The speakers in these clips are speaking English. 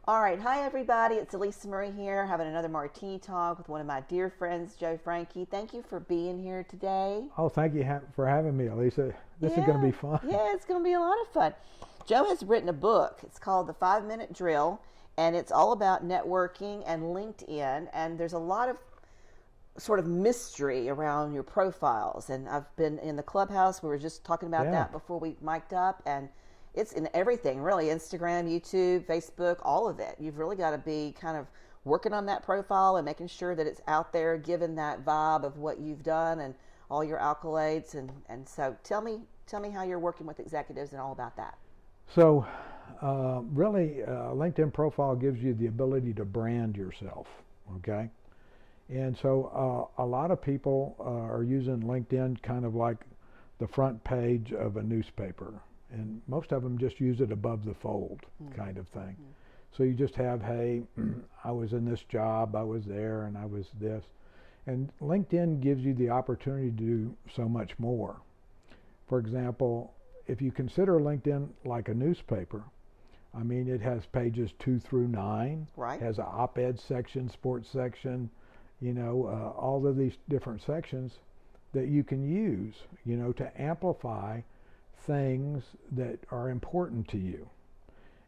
All right, hi everybody. It's Elisa Murray here, having another martini talk with one of my dear friends, Joe Frankie. Thank you for being here today. Oh, thank you for having me, Elisa. This is going to be fun. Yeah, it's going to be a lot of fun. Joe has written a book. It's called The 5 Minute Drill, and it's all about networking and LinkedIn. And there's a lot of sort of mystery around your profiles. And I've been in the clubhouse. We were just talking about that before we mic'd up, and it's in everything, really. Instagram, YouTube, Facebook, all of it. You've really got to be kind of working on that profile and making sure that it's out there, given that vibe of what you've done and all your accolades. And so tell me how you're working with executives and all about that. So really, LinkedIn profile gives you the ability to brand yourself, okay? And so a lot of people are using LinkedIn kind of like the front page of a newspaper. And most of them just use it above the fold kind of thing. So you just have, hey, I was in this job, I was there, and I was this. And LinkedIn gives you the opportunity to do so much more. For example, if you consider LinkedIn like a newspaper, I mean, it has pages 2 through 9. Right. It has an op-ed section, sports section, you know, all of these different sections that you can use, you know, to amplify things that are important to you.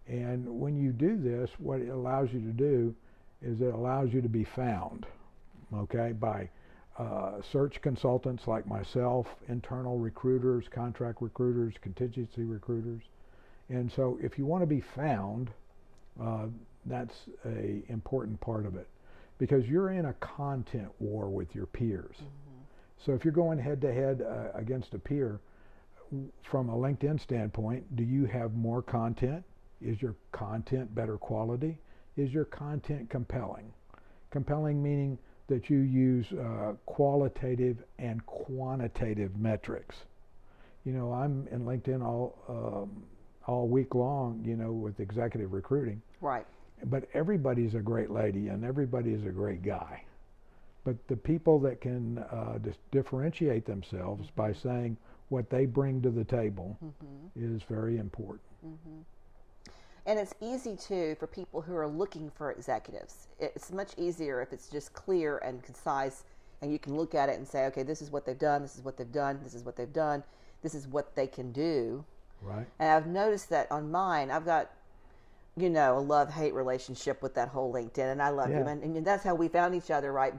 And when you do this, what it allows you to do is it allows you to be found, okay, by search consultants like myself, internal recruiters, contract recruiters, contingency recruiters. And so if you want to be found, that's an important part of it, because you're in a content war with your peers. So if you're going head to head against a peer, from a LinkedIn standpoint, do you have more content? Is your content better quality? Is your content compelling? Compelling meaning that you use qualitative and quantitative metrics. You know, I'm in LinkedIn all week long, you know, with executive recruiting. Right. But everybody's a great lady and everybody's a great guy. But the people that can differentiate themselves by saying what they bring to the table is very important. And it's easy too for people who are looking for executives. It's much easier if it's just clear and concise, and you can look at it and say, okay, this is what they've done, this is what they've done, this is what they've done, this is what they can do. Right. And I've noticed that on mine, I've got, you know, a love-hate relationship with that whole LinkedIn, and I love you, and that's how we found each other, right?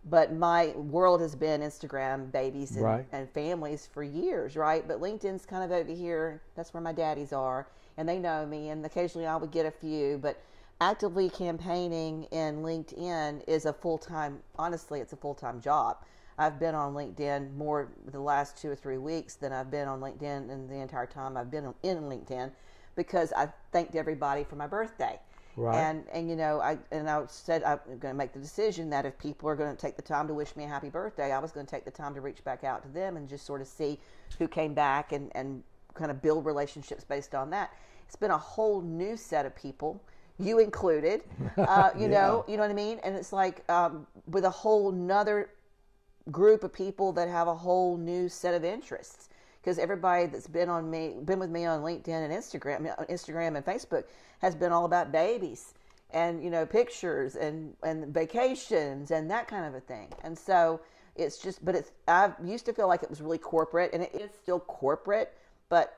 But my world has been Instagram, babies, and families for years, right? But LinkedIn's kind of over here. That's where my daddies are, and they know me, and occasionally I would get a few. But actively campaigning in LinkedIn is a full-time, honestly, it's a full-time job. I've been on LinkedIn more the last 2 or 3 weeks than I've been on LinkedIn in the entire time I've been in LinkedIn, because I thanked everybody for my birthday. Right. And you know, I said I'm going to make the decision that if people are going to take the time to wish me a happy birthday, I was going to take the time to reach back out to them and just sort of see who came back and kind of build relationships based on that. It's been a whole new set of people, you included, you know what I mean? And it's like with a whole nother group of people that have a whole new set of interests. Because everybody that's been with me on LinkedIn and Instagram and Facebook has been all about babies and, you know, pictures and vacations and that kind of a thing. And so it's just, but I used to feel like it was really corporate, and it is still corporate, but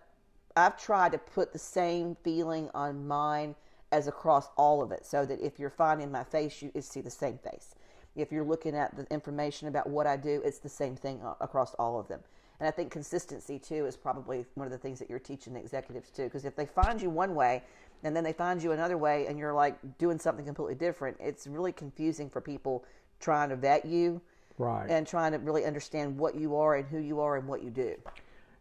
I've tried to put the same feeling on mine as across all of it, so that if you're finding my face, you see the same face. If you're looking at the information about what I do, it's the same thing across all of them. And I think consistency, too, is probably one of the things that you're teaching the executives, too. Because if they find you one way and then they find you another way and you're like doing something completely different, it's really confusing for people trying to vet you. Right. And trying to really understand what you are and who you are and what you do.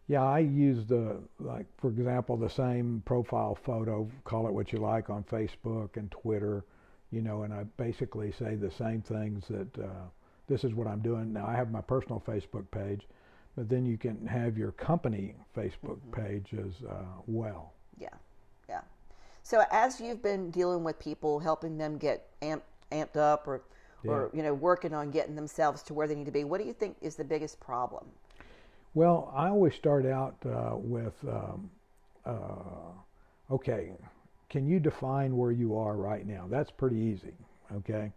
Yeah, I use like, for example, the same profile photo, call it what you like, on Facebook and Twitter, you know, and I basically say the same things that this is what I'm doing. Now, I have my personal Facebook page, but then you can have your company Facebook page as well. Yeah, yeah. So as you've been dealing with people, helping them get amped up or you know, working on getting themselves to where they need to be, what do you think is the biggest problem? Well, I always start out with, okay, can you define where you are right now? That's pretty easy, okay?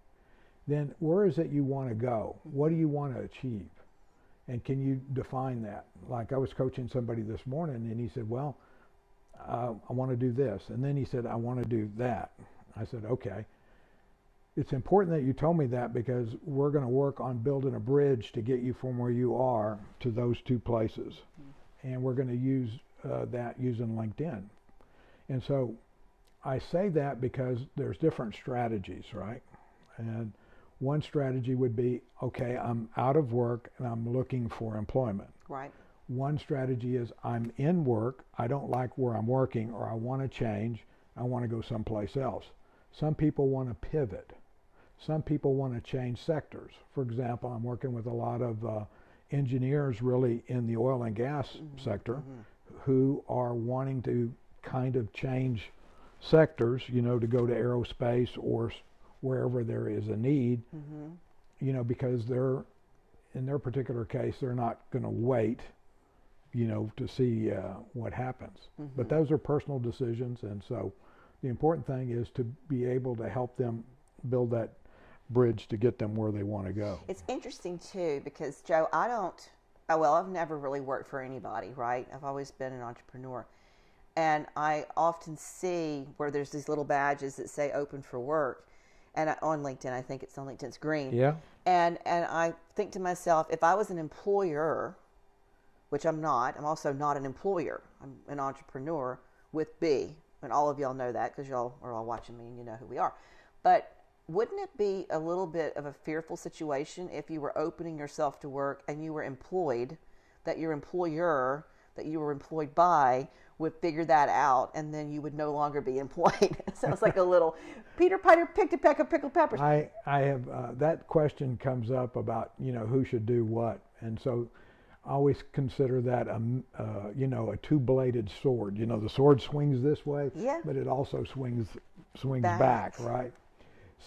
Then where is it you want to go? What do you want to achieve? And can you define that? Like I was coaching somebody this morning and he said, well, I want to do this. And then he said, I want to do that. I said, okay. It's important that you told me that because we're going to work on building a bridge to get you from where you are to those two places. And we're going to use that using LinkedIn. And so I say that because there's different strategies, right? And one strategy would be, okay, I'm out of work and I'm looking for employment. Right. One strategy is I'm in work, I don't like where I'm working, or I want to change, I want to go someplace else. Some people want to pivot. Some people want to change sectors. For example, I'm working with a lot of engineers really in the oil and gas sector who are wanting to kind of change sectors, you know, to go to aerospace or wherever there is a need, you know, because they're, in their particular case, they're not going to wait, you know, to see what happens. But those are personal decisions, and so the important thing is to be able to help them build that bridge to get them where they want to go. It's interesting too because Joe, I've never really worked for anybody, right? I've always been an entrepreneur. And I often see where there's these little badges that say open for work. And on LinkedIn, I think it's on LinkedIn, it's green. Yeah. And I think to myself, if I was an employer, which I'm not, I'm also not an employer. I'm an entrepreneur with B. And all of y'all know that because y'all are all watching me and you know who we are. But wouldn't it be a little bit of a fearful situation if you were opening yourself to work and you were employed, that your employer that you were employed by would figure that out and then you would no longer be employed? It sounds like a little Peter Piper picked a peck of pickled peppers. I have, that question comes up about, you know, who should do what. And so I always consider that, you know, a two-bladed sword. You know, the sword swings this way, Yeah. but it also swings back, right?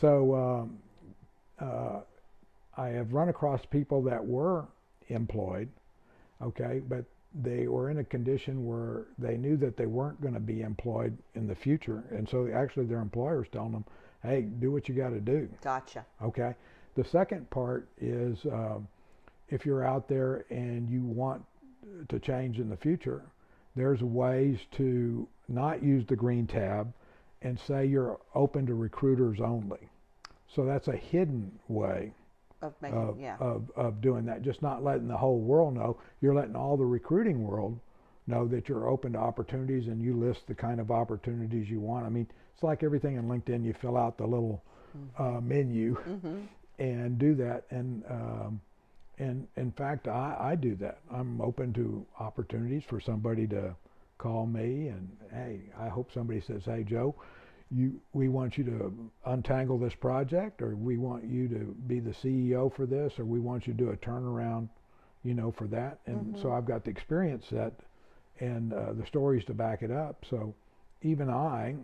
So I have run across people that were employed, okay, but they were in a condition where they knew that they weren't going to be employed in the future. And so actually their employer's telling them, hey, do what you got to do. Gotcha. Okay. The second part is if you're out there and you want to change in the future, there's ways to not use the green tab and say you're open to recruiters only. So that's a hidden way Of making, of doing that, just not letting the whole world know. You're letting all the recruiting world know that you're open to opportunities and you list the kind of opportunities you want. I mean, it's like everything in LinkedIn, you fill out the little menu and do that. And in fact, I do that. I'm open to opportunities for somebody to call me and, hey, I hope somebody says, hey, Joe, we want you to untangle this project, or we want you to be the CEO for this, or we want you to do a turnaround, you know, for that. And so I've got the experience set and the stories to back it up. So even I,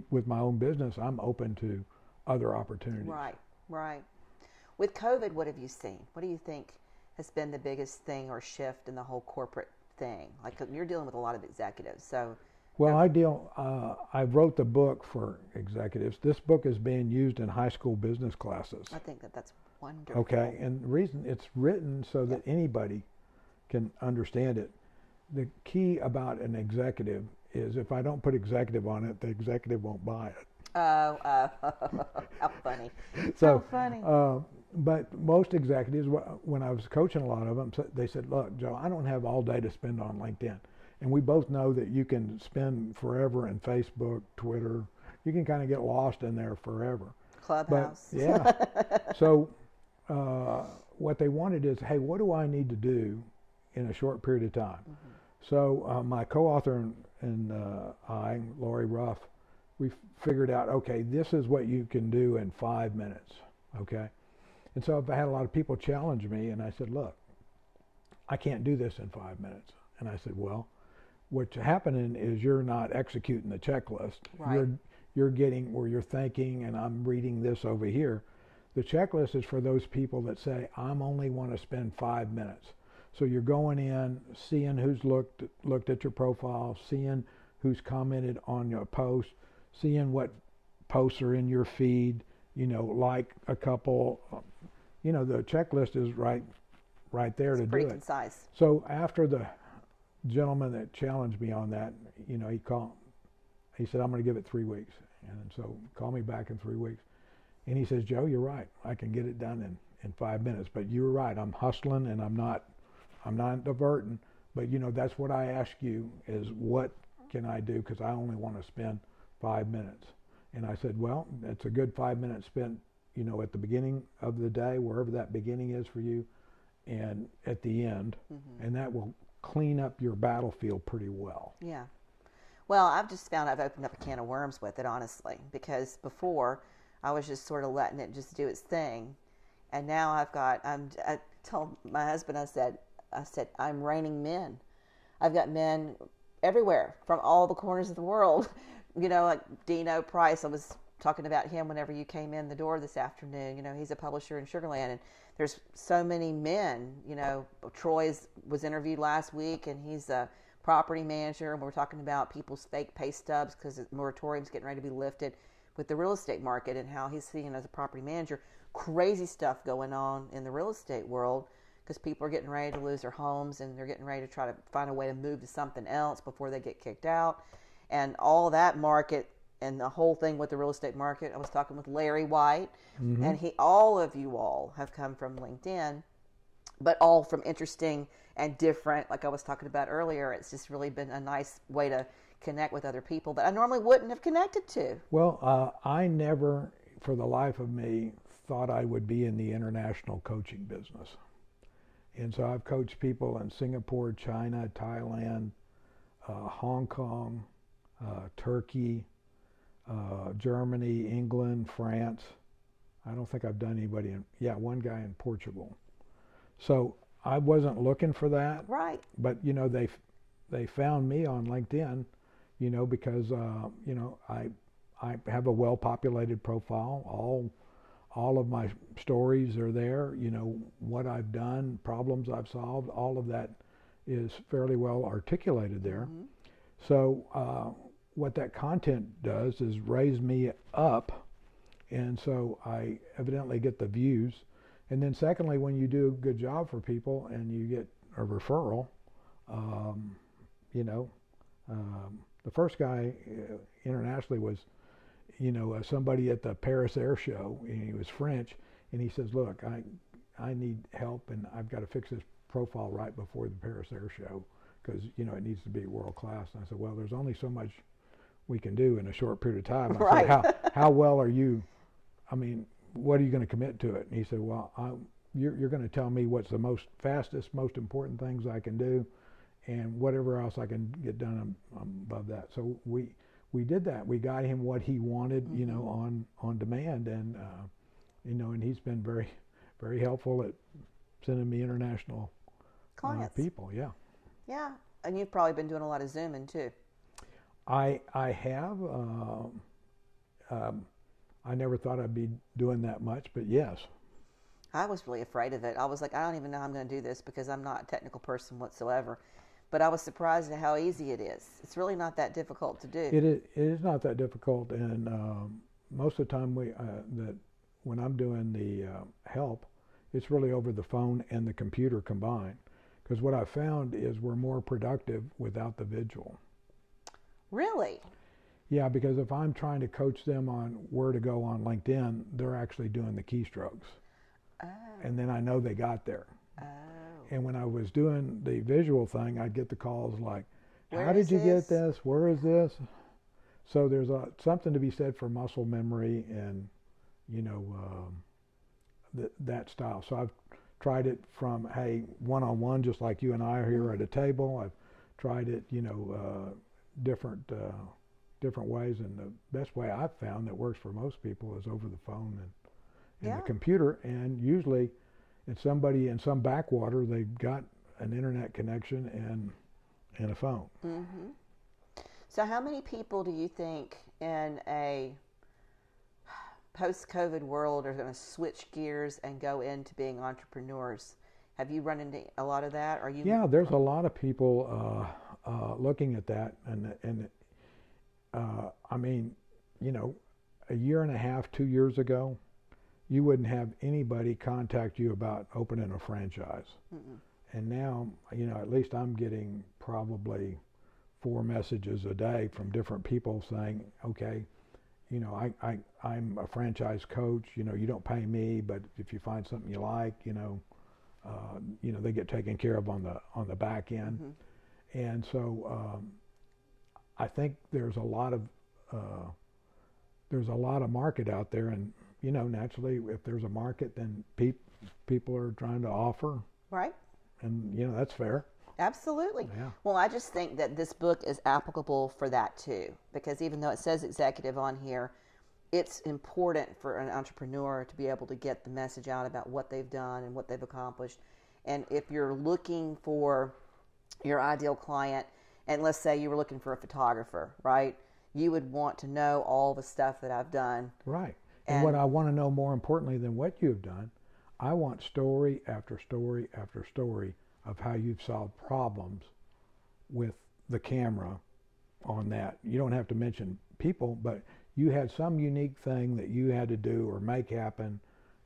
with my own business, I'm open to other opportunities. Right. With COVID, what have you seen? What do you think has been the biggest thing or shift in the whole corporate thing? Like, you're dealing with a lot of executives, so. Well, I wrote the book for executives. This book is being used in high school business classes. I think that's wonderful. Okay, and the reason it's written so that anybody can understand it. The key about an executive is if I don't put executive on it, the executive won't buy it. Oh, how funny. So funny. But most executives, when I was coaching a lot of them, they said, look, Joe, I don't have all day to spend on LinkedIn. And we both know that you can spend forever in Facebook, Twitter. You can kind of get lost in there forever. Clubhouse. But, yeah. So what they wanted is, hey, what do I need to do in a short period of time? So my co-author and I, Lori Ruff, we figured out, okay, this is what you can do in 5 minutes, okay? And so I had a lot of people challenge me, and I said, look, I can't do this in 5 minutes. And I said, well, what's happening is you're not executing the checklist. Right. You're getting where you're thinking, and I'm reading this over here. The checklist is for those people that say, I'm only want to spend 5 minutes. So you're going in, seeing who's looked at your profile, seeing who's commented on your post, seeing what posts are in your feed, like a couple, the checklist is right there It's to do pretty it. concise. So after the gentleman that challenged me on that, he said, I'm going to give it 3 weeks. And so call me back in 3 weeks. And he says, Joe, you're right. I can get it done in 5 minutes. But you're right. I'm hustling and I'm not diverting. But that's what I ask you is what can I do? Because I only want to spend 5 minutes. And I said, well, it's a good 5 minutes spent, at the beginning of the day, wherever that beginning is for you, and at the end. And that will clean up your battlefield pretty well. Yeah. Well, I've just found I've opened up a can of worms with it, honestly, because before I was just sort of letting it just do its thing. And now I told my husband, I said, I'm raining men. I've got men everywhere from all the corners of the world. Like Dino Price, I was talking about him whenever you came in the door this afternoon. He's a publisher in Sugar Land, and there's so many men. Troy was interviewed last week, and he's a property manager, and we're talking about people's fake pay stubs because the moratorium's getting ready to be lifted with the real estate market and how he's seeing as a property manager. Crazy stuff going on in the real estate world because people are getting ready to lose their homes and they're getting ready to try to find a way to move to something else before they get kicked out. And all that market and the whole thing with the real estate market, I was talking with Larry White, and all of you all have come from LinkedIn, but all from interesting and different, like I was talking about earlier. It's just really been a nice way to connect with other people that I normally wouldn't have connected to. Well, I never, for the life of me, thought I would be in the international coaching business. And so I've coached people in Singapore, China, Thailand, Hong Kong, Turkey, Germany, England, France. I don't think I've done anybody one guy in Portugal. So I wasn't looking for that. Right. But, they found me on LinkedIn, because, I have a well-populated profile. All of my stories are there, what I've done, problems I've solved, all of that is fairly well articulated there. So what that content does is raise me up, and so I evidently get the views. And then secondly, when you do a good job for people and you get a referral, the first guy internationally was, somebody at the Paris Air Show, and he was French, and he says, look, I need help, and I've got to fix this profile right before the Paris Air Show, because, it needs to be world class. And I said, well, there's only so much we can do in a short period of time. I said, how well are you, what are you going to commit to it? And he said, well, you're going to tell me what's the most fastest, most important things I can do, and whatever else I can get done, I'm above that. So we did that. We got him what he wanted, on demand, and and he's been very, very helpful at sending me international clients. People. Yeah. Yeah, and you've probably been doing a lot of Zooming too. I have. I never thought I'd be doing that much, but yes. I was really afraid of it. I was like, I don't even know how I'm going to do this because I'm not a technical person whatsoever. But I was surprised at how easy it is. It's really not that difficult to do. It is not that difficult, and most of the time when I'm doing the help, it's really over the phone and the computer combined. Because what I found is we're more productive without the visual. Really? Yeah, because if I'm trying to coach them on where to go on LinkedIn, they're actually doing the keystrokes. Oh. And then I know they got there. Oh. And when I was doing the visual thing, I'd get the calls like, how Where did is you this? get this? Where is this? So there's something to be said for muscle memory and, that style. So I've tried it from, hey, one-on-one, just like you and I are here at a table. I've tried it, different ways. And the best way I've found that works for most people is over the phone and the computer. And usually it's somebody in some backwater, they've got an internet connection and a phone. Mm-hmm. So how many people do you think in a post-COVID world are going to switch gears and go into being entrepreneurs? Have you run into a lot of that? Are you? Yeah, there's a lot of people looking at that, and you know, a year and a half, 2 years ago, you wouldn't have anybody contact you about opening a franchise. Mm-mm. And now, you know, at least I'm getting probably 4 messages a day from different people saying, okay, you know, I'm a franchise coach, you know, you don't pay me, but if you find something you like, you know, they get taken care of on the back end. Mm-hmm. And so I think there's a lot of market out there, and you know, naturally, if there's a market, then people are trying to offer, Right. and you know, that's fair. Absolutely. Yeah. Well, I just think that this book is applicable for that too, because even though it says executive on here, it's important for an entrepreneur to be able to get the message out about what they've done and what they've accomplished. And if you're looking for your ideal client, and let's say you were looking for a photographer, right? You would want to know all the stuff that I've done. Right. And what I want to know more importantly than what you've done, I want story after story after story of how you've solved problems with the camera on that. You don't have to mention people, but you had some unique thing that you had to do or make happen,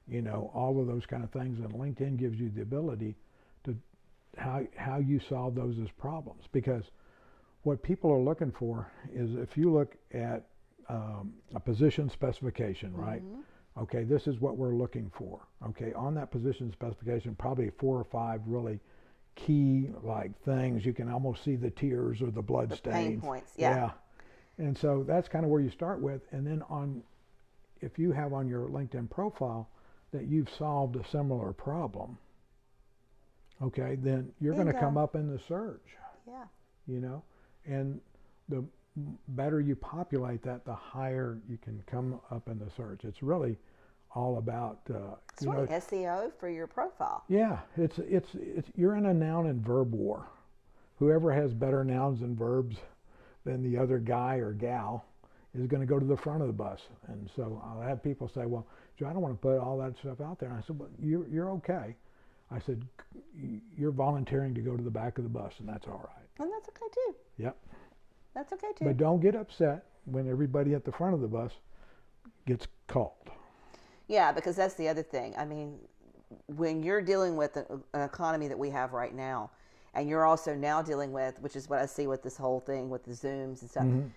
you know, all of those kind of things. And LinkedIn gives you the ability to how you solve those as problems. Because what people are looking for is, if you look at a position specification, right? Mm-hmm. Okay, this is what we're looking for. Okay, on that position specification, probably 4 or 5 really key like things. You can almost see the tears or the blood stains. Pain points, yeah. And so that's kind of where you start with. And then if you have on your LinkedIn profile that you've solved a similar problem, okay, then you're going to come up in the search. Yeah. You know, and the better you populate that, the higher you can come up in the search. It's really all about it's really SEO for your profile. Yeah, it's you're in a noun and verb war. Whoever has better nouns and verbs than the other guy or gal is going to go to the front of the bus. And so I'll have people say, well, Joe, I don't want to put all that stuff out there. And I said, well, you're okay. I said, you're volunteering to go to the back of the bus, and that's all right. And that's okay too. Yep. That's okay too. But don't get upset when everybody at the front of the bus gets called. Yeah, because that's the other thing. I mean, when you're dealing with an economy that we have right now, and you're also now dealing with, which is what I see with this whole thing with the Zooms and stuff, Mm-hmm.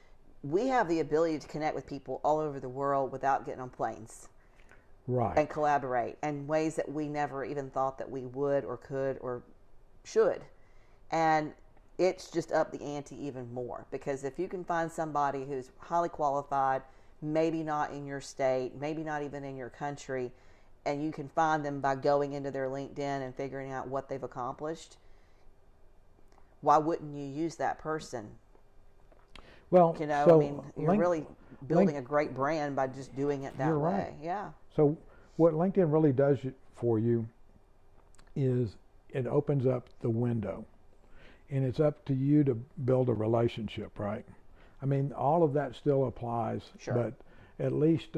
we have the ability to connect with people all over the world without getting on planes. Right. And collaborate in ways that we never even thought that we would or could or should. And it's just up the ante even more, because if you can find somebody who's highly qualified, maybe not in your state, maybe not even in your country, and you can find them by going into their LinkedIn and figuring out what they've accomplished, why wouldn't you use that person? Well, You know, so I mean, you're really building a great brand by just doing it that You're way. right. Yeah. So what LinkedIn really does for you is it opens up the window, and it's up to you to build a relationship, right? I mean, all of that still applies, Sure. but at least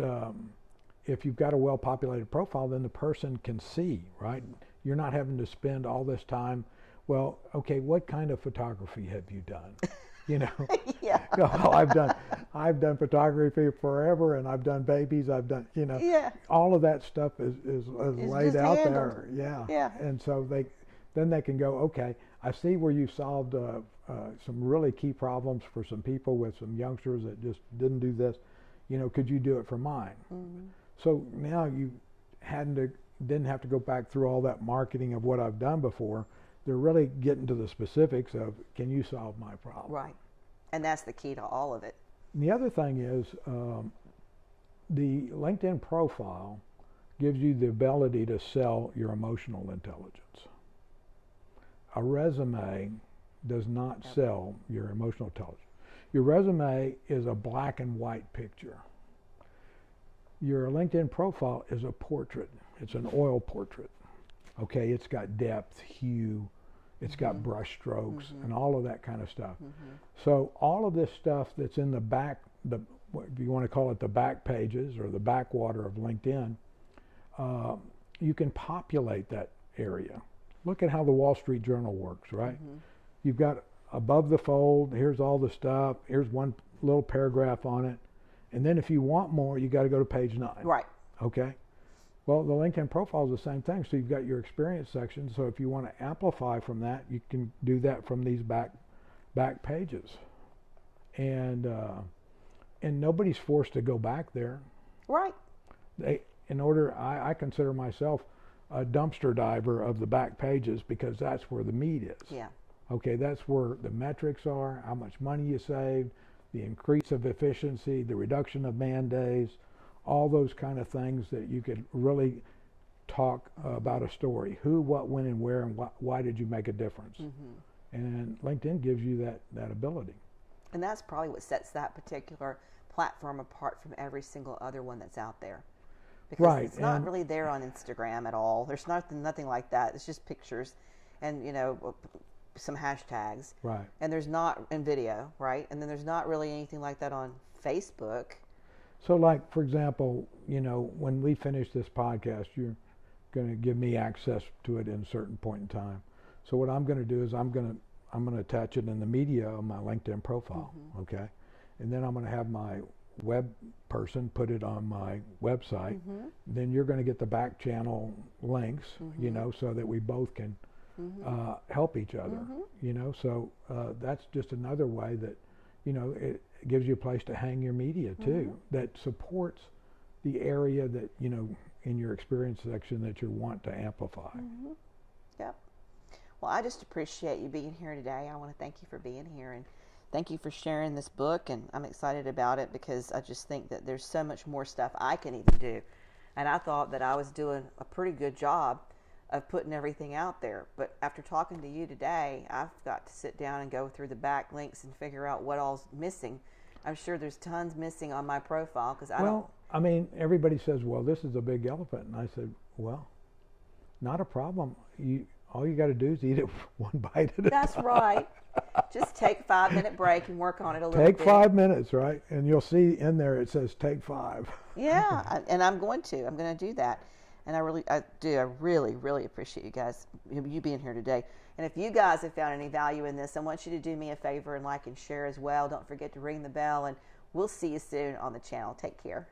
if you've got a well-populated profile, then the person can see, right? You're not having to spend all this time, well, okay, what kind of photography have you done? You know, Yeah. well, I've done photography forever, and I've done babies. I've done, you know, Yeah. all of that stuff is laid just out handled. there. Yeah. Yeah. And so then they can go, okay, I see where you solved some really key problems for some people with some youngsters that just didn't do this. You know, could you do it for mine? Mm-hmm. So now you didn't have to go back through all that marketing of what I've done before. They're really getting to the specifics of, can you solve my problem? Right. And that's the key to all of it. And the other thing is, the LinkedIn profile gives you the ability to sell your emotional intelligence. A resume does not sell your emotional intelligence. Your resume is a black and white picture. Your LinkedIn profile is a portrait. It's an oil portrait. Okay, it's got depth, hue, it's got brush strokes, and all of that kind of stuff. So all of this stuff that's in the back, if you want to call it the back pages or the backwater of LinkedIn, you can populate that area. Look at how the Wall Street Journal works, right? You've got above the fold, here's all the stuff, here's one little paragraph on it, And then if you want more, you got to go to page 9. Right. Okay. Well, the LinkedIn profile is the same thing. So you've got your experience section. So if you want to amplify from that, you can do that from these back pages. And nobody's forced to go back there. Right. I consider myself a dumpster diver of the back pages because that's where the meat is. Yeah. Okay, that's where the metrics are, how much money you saved, the increase of efficiency, the reduction of man days, all those kind of things that you could really talk about a story. Who, what, when, and where, and why did you make a difference? And LinkedIn gives you that ability. And that's probably what sets that particular platform apart from every single other one that's out there. Because it's not really there on Instagram at all. There's nothing like that. It's just pictures and, some hashtags. Right. And there's not in video, right? And then there's not really anything like that on Facebook. So like, for example, when we finish this podcast, you're going to give me access to it in a certain point in time. So what I'm going to do is I'm going to attach it in the media on my LinkedIn profile, okay? And then I'm going to have my web person put it on my website. Then you're going to get the back channel links, so that we both can help each other, So that's just another way that, it gives you a place to hang your media too, that supports the area that, in your experience section that you want to amplify. Yep. Well, I just appreciate you being here today. I want to thank you for being here and thank you for sharing this book. And I'm excited about it because I just think that there's so much more stuff I can even do. And I thought that I was doing a pretty good job of putting everything out there. But after talking to you today, I've got to sit down and go through the back links and figure out what all's missing. I'm sure there's tons missing on my profile because I mean, everybody says, well, this is a big elephant. And I said, well, not a problem. All you got to do is eat it one bite at a time. That's right. Just take a 5-minute break and work on it a little bit. Take 5 minutes, right? And you'll see in there it says take 5. Yeah, and I'm going to do that. And I really, really appreciate you guys, you being here today. And if you guys have found any value in this, I want you to do me a favor and like and share as well. Don't forget to ring the bell, and we'll see you soon on the channel. Take care.